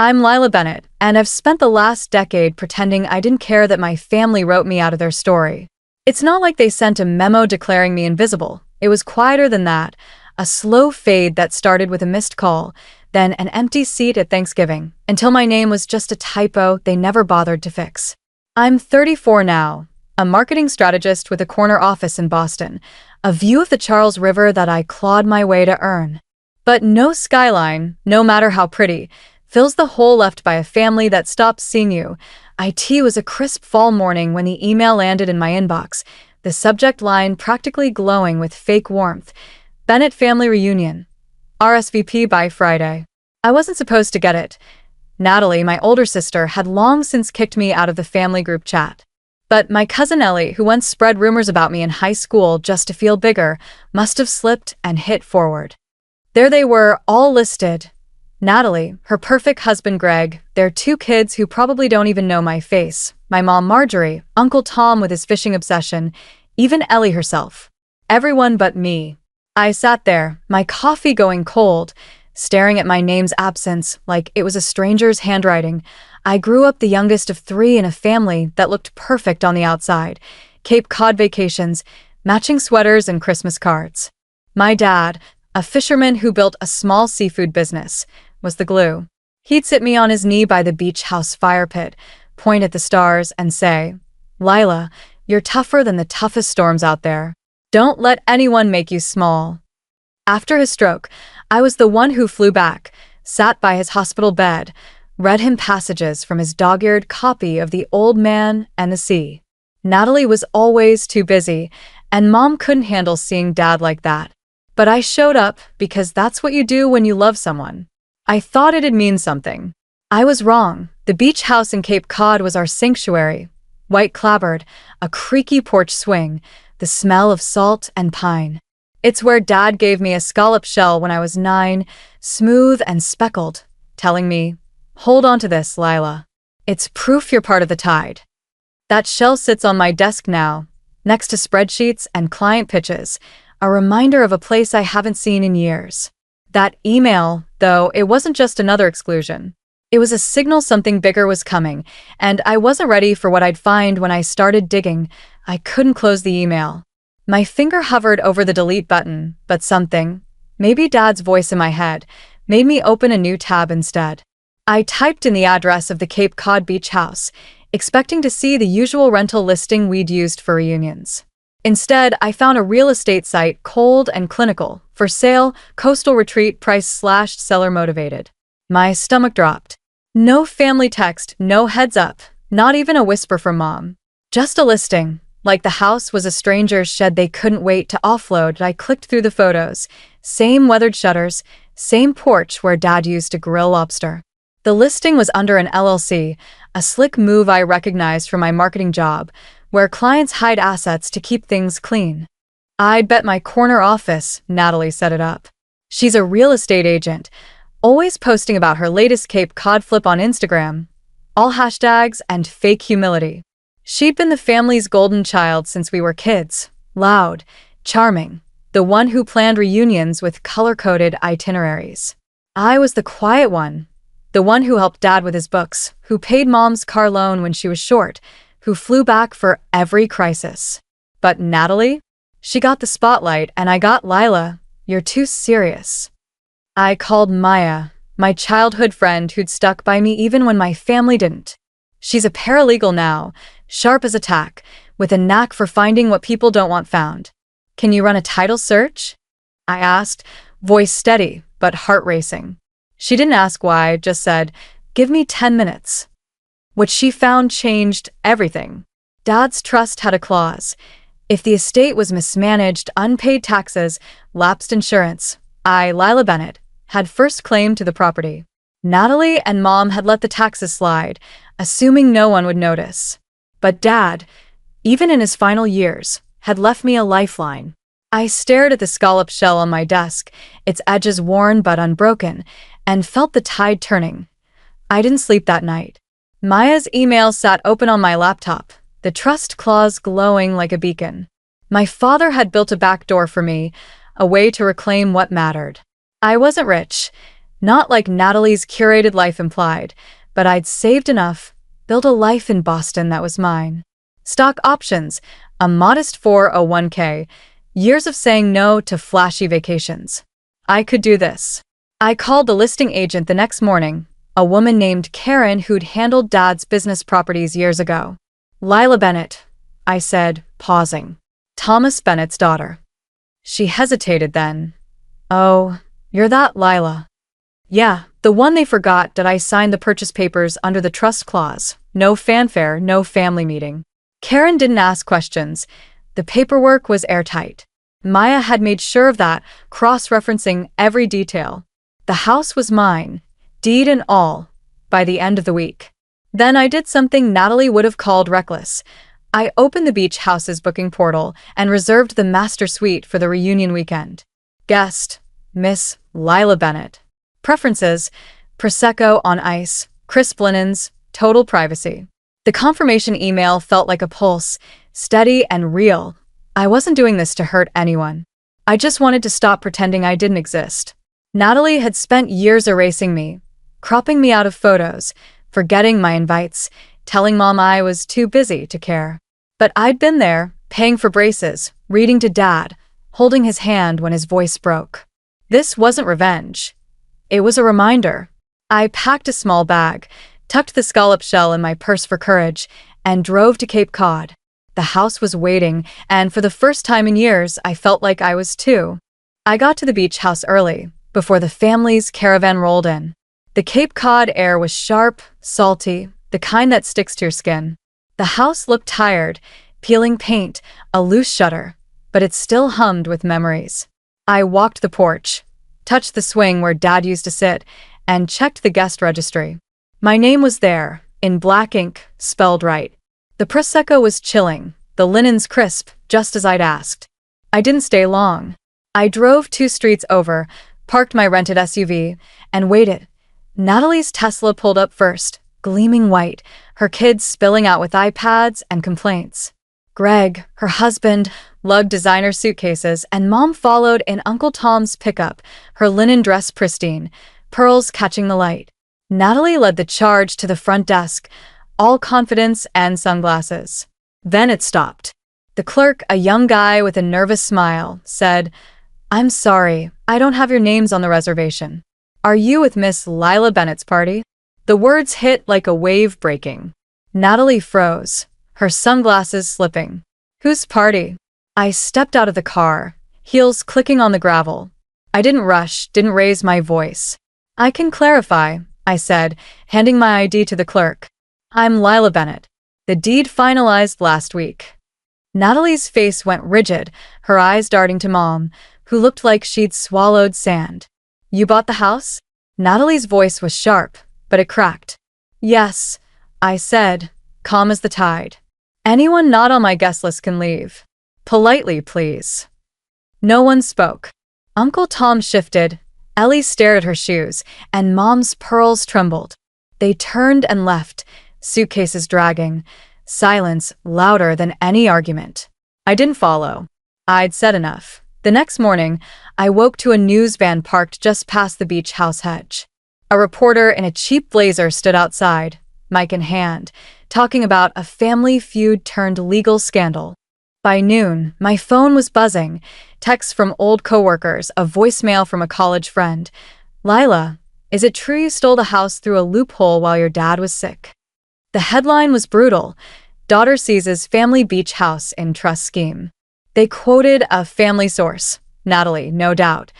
I'm Lila Bennett, and I've spent the last decade pretending I didn't care that my family wrote me out of their story. It's not like they sent a memo declaring me invisible. It was quieter than that, a slow fade that started with a missed call, then an empty seat at Thanksgiving, until my name was just a typo they never bothered to fix. I'm 34 now, a marketing strategist with a corner office in Boston, a view of the Charles River that I clawed my way to earn. But no skyline, no matter how pretty, fills the hole left by a family that stops seeing you. It was a crisp fall morning when the email landed in my inbox, the subject line practically glowing with fake warmth. Bennett Family Reunion. RSVP by Friday. I wasn't supposed to get it. Natalie, my older sister, had long since kicked me out of the family group chat. But my cousin Ellie, who once spread rumors about me in high school just to feel bigger, must have slipped and hit forward. There they were, all listed. Natalie, her perfect husband Greg, their 2 kids who probably don't even know my face, my mom Marjorie, Uncle Tom with his fishing obsession, even Ellie herself. Everyone but me. I sat there, my coffee going cold, staring at my name's absence like it was a stranger's handwriting. I grew up the youngest of 3 in a family that looked perfect on the outside. Cape Cod vacations, matching sweaters and Christmas cards. My dad, a fisherman who built a small seafood business, was the glue. He'd sit me on his knee by the beach house fire pit, point at the stars, and say, "Lila, you're tougher than the toughest storms out there. Don't let anyone make you small." After his stroke, I was the one who flew back, sat by his hospital bed, read him passages from his dog-eared copy of The Old Man and the Sea. Natalie was always too busy, and Mom couldn't handle seeing Dad like that. But I showed up because that's what you do when you love someone. I thought it'd mean something. I was wrong. The beach house in Cape Cod was our sanctuary. White clapboard, a creaky porch swing, the smell of salt and pine. It's where Dad gave me a scallop shell when I was 9, smooth and speckled, telling me, "Hold on to this, Lila. It's proof you're part of the tide." That shell sits on my desk now, next to spreadsheets and client pitches, a reminder of a place I haven't seen in years. That email, though, it wasn't just another exclusion. It was a signal something bigger was coming, and I wasn't ready for what I'd find when I started digging. I couldn't close the email. My finger hovered over the delete button, but something, maybe Dad's voice in my head, made me open a new tab instead. I typed in the address of the Cape Cod beach house, expecting to see the usual rental listing we'd used for reunions. Instead, I found a real estate site, cold and clinical, for sale, coastal retreat, price slashed, seller motivated. My stomach dropped. No family text, no heads up, not even a whisper from Mom. Just a listing, like the house was a stranger's shed they couldn't wait to offload. I clicked through the photos. Same weathered shutters, same porch where Dad used to grill lobster. The listing was under an LLC, a slick move I recognized from my marketing job, where clients hide assets to keep things clean. I'd bet my corner office Natalie set it up. She's a real estate agent, always posting about her latest Cape Cod flip on Instagram. All hashtags and fake humility. She'd been the family's golden child since we were kids. Loud, charming, the one who planned reunions with color-coded itineraries. I was the quiet one, the one who helped Dad with his books, who paid Mom's car loan when she was short, who flew back for every crisis. But Natalie? She got the spotlight, and I got Lila. You're too serious. I called Maya, my childhood friend who'd stuck by me even when my family didn't. She's a paralegal now, sharp as a tack, with a knack for finding what people don't want found. "Can you run a title search?" I asked, voice steady, but heart racing. She didn't ask why, just said, "Give me 10 minutes. What she found changed everything. Dad's trust had a clause. If the estate was mismanaged, unpaid taxes, lapsed insurance, I, Lila Bennett, had first claim to the property. Natalie and Mom had let the taxes slide, assuming no one would notice. But Dad, even in his final years, had left me a lifeline. I stared at the scallop shell on my desk, its edges worn but unbroken, and felt the tide turning. I didn't sleep that night. Maya's email sat open on my laptop, the trust clause glowing like a beacon. My father had built a back door for me, a way to reclaim what mattered. I wasn't rich, Not like Natalie's curated life implied, but I'd saved enough, built a life in Boston that was mine. Stock options, a modest 401k, years of saying no to flashy vacations. I could do this. I called the listing agent the next morning, a woman named Karen who'd handled Dad's business properties years ago. Lila Bennett, I said, pausing. Thomas Bennett's daughter. She hesitated then. Oh, you're that Lila. Yeah, the one they forgot that I signed the purchase papers under the trust clause. No fanfare, no family meeting. Karen didn't ask questions. The paperwork was airtight. Maya had made sure of that, cross-referencing every detail. The house was mine, deed and all, by the end of the week. Then I did something Natalie would have called reckless. I opened the beach house's booking portal and reserved the master suite for the reunion weekend. Guest, Miss Lila Bennett. Preferences, Prosecco on ice, crisp linens, total privacy. The confirmation email felt like a pulse, steady and real. I wasn't doing this to hurt anyone. I just wanted to stop pretending I didn't exist. Natalie had spent years erasing me, cropping me out of photos, forgetting my invites, telling Mom I was too busy to care. But I'd been there, paying for braces, reading to Dad, holding his hand when his voice broke. This wasn't revenge. It was a reminder. I packed a small bag, tucked the scallop shell in my purse for courage, and drove to Cape Cod. The house was waiting, and for the first time in years, I felt like I was too. I got to the beach house early, before the family's caravan rolled in. The Cape Cod air was sharp, salty, the kind that sticks to your skin. The house looked tired, peeling paint, a loose shutter, but it still hummed with memories. I walked the porch, touched the swing where Dad used to sit, and checked the guest registry. My name was there, in black ink, spelled right. The Prosecco was chilling, the linens crisp, just as I'd asked. I didn't stay long. I drove 2 streets over, parked my rented SUV, and waited. Natalie's Tesla pulled up first, gleaming white, her kids spilling out with iPads and complaints. Greg, her husband, lugged designer suitcases, and Mom followed in Uncle Tom's pickup, her linen dress pristine, pearls catching the light. Natalie led the charge to the front desk, all confidence and sunglasses. Then it stopped. The clerk, a young guy with a nervous smile, said, "I'm sorry, I don't have your names on the reservation. Are you with Miss Lila Bennett's party?" The words hit like a wave breaking. Natalie froze, her sunglasses slipping. "Whose party?" I stepped out of the car, heels clicking on the gravel. I didn't rush, didn't raise my voice. "I can clarify," I said, handing my ID to the clerk. "I'm Lila Bennett. The deed finalized last week." Natalie's face went rigid, her eyes darting to Mom, who looked like she'd swallowed sand. "You bought the house?" Natalie's voice was sharp, but it cracked. "Yes," I said, calm as the tide. "Anyone not on my guest list can leave. Politely, please." No one spoke. Uncle Tom shifted, Ellie stared at her shoes, and Mom's pearls trembled. They turned and left, suitcases dragging, silence louder than any argument. I didn't follow. I'd said enough. The next morning, I woke to a news van parked just past the beach house hedge. A reporter in a cheap blazer stood outside, mic in hand, talking about a family feud turned legal scandal. By noon, my phone was buzzing, texts from old coworkers, a voicemail from a college friend. "Lila, is it true you stole the house through a loophole while your dad was sick?" The headline was brutal. "Daughter seizes family beach house in trust scheme." They quoted a family source, Natalie, no doubt,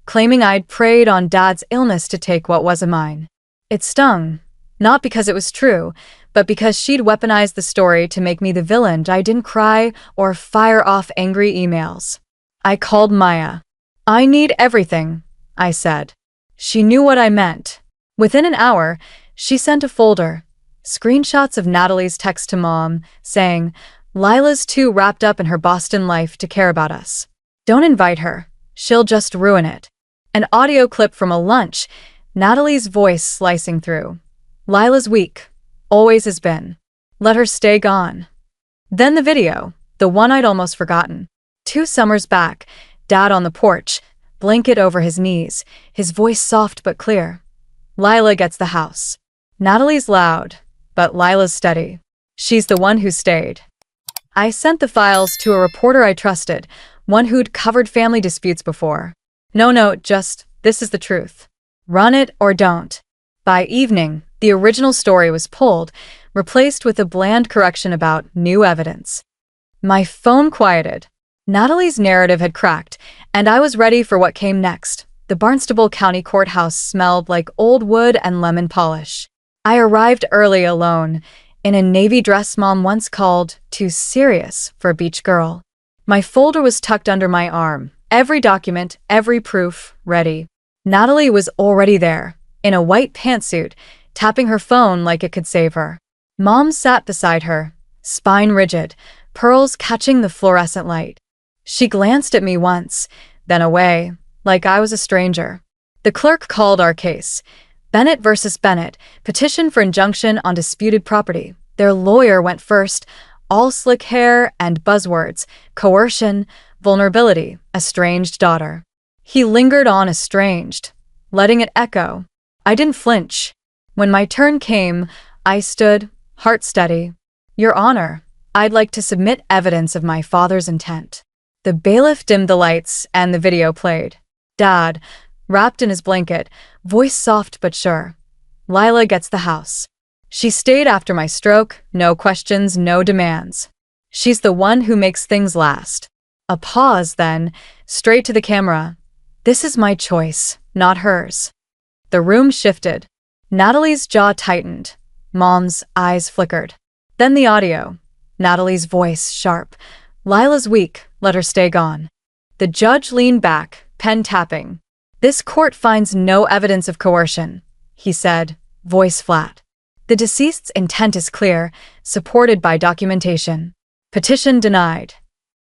claiming I'd preyed on Dad's illness to take what wasn't mine. It stung, not because it was true, but because she'd weaponized the story to make me the villain. I didn't cry or fire off angry emails. I called Maya. "I need everything," I said. She knew what I meant. Within an hour, she sent a folder, screenshots of Natalie's text to Mom, saying, "Lila's too wrapped up in her Boston life to care about us. Don't invite her. She'll just ruin it." An audio clip from a lunch, Natalie's voice slicing through. "Lila's weak. Always has been. Let her stay gone." Then the video, the one I'd almost forgotten. 2 summers back, Dad on the porch, blanket over his knees, his voice soft but clear. Lila gets the house. Natalie's loud, but Lila's steady. She's the one who stayed. I sent the files to a reporter I trusted, one who'd covered family disputes before. No, just, this is the truth. Run it or don't. By evening, the original story was pulled, replaced with a bland correction about new evidence. My phone quieted. Natalie's narrative had cracked, and I was ready for what came next. The Barnstable County Courthouse smelled like old wood and lemon polish. I arrived early alone, in a navy dress Mom once called too serious for a beach girl. My folder was tucked under my arm, every document, every proof, ready. Natalie was already there, in a white pantsuit, tapping her phone like it could save her. Mom sat beside her, spine rigid, pearls catching the fluorescent light. She glanced at me once, then away, like I was a stranger. The clerk called our case. Bennett versus Bennett, petition for injunction on disputed property. Their lawyer went first, all slick hair and buzzwords, coercion, vulnerability, estranged daughter. He lingered on estranged, letting it echo. I didn't flinch. When my turn came, I stood, heart steady. Your Honor, I'd like to submit evidence of my father's intent. The bailiff dimmed the lights and the video played. Dad, wrapped in his blanket, voice soft but sure. Lila gets the house. She stayed after my stroke, no questions, no demands. She's the one who makes things last. A pause then, straight to the camera. This is my choice, not hers. The room shifted. Natalie's jaw tightened. Mom's eyes flickered. Then the audio. Natalie's voice sharp. Lila's weak, let her stay gone. The judge leaned back, pen tapping. This court finds no evidence of coercion, he said, voice flat. The deceased's intent is clear, supported by documentation. Petition denied.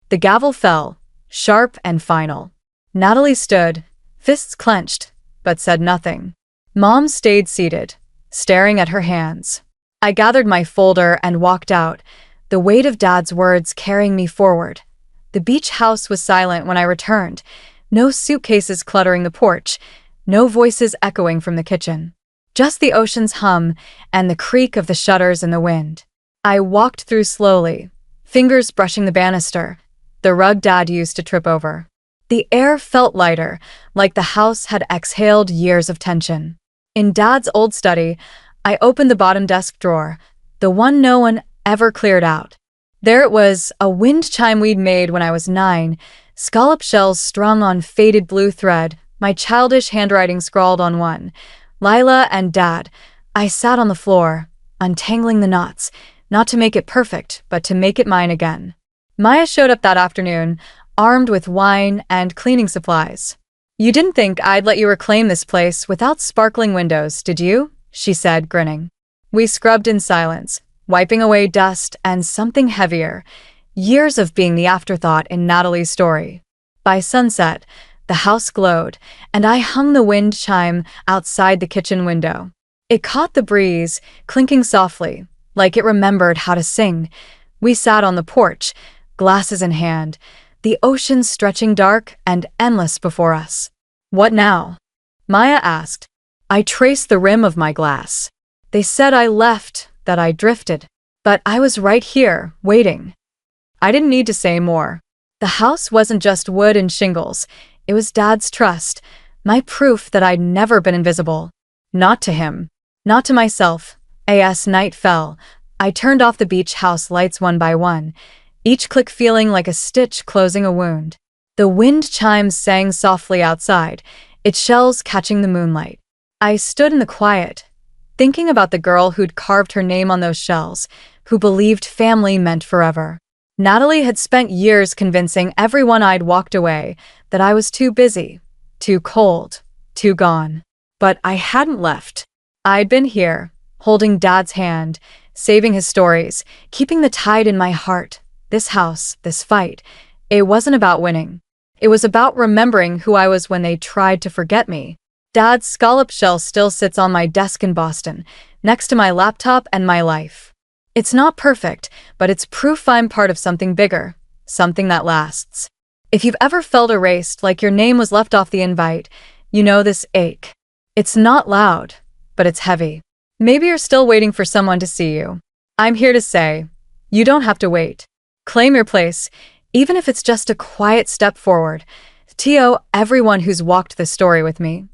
The gavel fell, sharp and final. Natalie stood, fists clenched, but said nothing. Mom stayed seated, staring at her hands. I gathered my folder and walked out, the weight of Dad's words carrying me forward. The beach house was silent when I returned. No suitcases cluttering the porch, no voices echoing from the kitchen. Just the ocean's hum and the creak of the shutters in the wind. I walked through slowly, fingers brushing the banister, the rug Dad used to trip over. The air felt lighter, like the house had exhaled years of tension. In Dad's old study, I opened the bottom desk drawer, the one no one ever cleared out. There it was, a wind chime we'd made when I was 9, scallop shells strung on faded blue thread, my childish handwriting scrawled on one. Lila and Dad. I sat on the floor, untangling the knots, not to make it perfect, but to make it mine again. Maya showed up that afternoon, armed with wine and cleaning supplies. You didn't think I'd let you reclaim this place without sparkling windows, did you? She said, grinning. We scrubbed in silence, wiping away dust and something heavier, years of being the afterthought in Natalie's story. By sunset, the house glowed, and I hung the wind chime outside the kitchen window. It caught the breeze, clinking softly, like it remembered how to sing. We sat on the porch, glasses in hand, the ocean stretching dark and endless before us. What now? Maya asked. I traced the rim of my glass. They said I left, that I drifted. But I was right here, waiting. I didn't need to say more. The house wasn't just wood and shingles. It was Dad's trust, my proof that I'd never been invisible. Not to him. Not to myself. As night fell, I turned off the beach house lights one by one, each click feeling like a stitch closing a wound. The wind chimes sang softly outside, its shells catching the moonlight. I stood in the quiet, thinking about the girl who'd carved her name on those shells, who believed family meant forever. Natalie had spent years convincing everyone I'd walked away that I was too busy, too cold, too gone. But I hadn't left. I'd been here, holding Dad's hand, saving his stories, keeping the tide in my heart. This house, this fight, it wasn't about winning. It was about remembering who I was when they tried to forget me. Dad's scallop shell still sits on my desk in Boston, next to my laptop and my life. It's not perfect, but it's proof I'm part of something bigger, something that lasts. If you've ever felt erased, like your name was left off the invite, you know this ache. It's not loud, but it's heavy. Maybe you're still waiting for someone to see you. I'm here to say, you don't have to wait. Claim your place, even if it's just a quiet step forward. To everyone who's walked this story with me,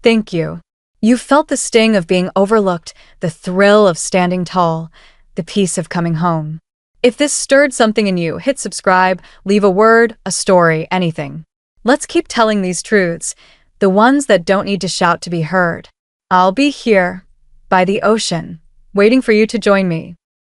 thank you. You felt the sting of being overlooked, the thrill of standing tall, the peace of coming home. If this stirred something in you, hit subscribe, leave a word, a story, anything. Let's keep telling these truths, the ones that don't need to shout to be heard. I'll be here, by the ocean, waiting for you to join me.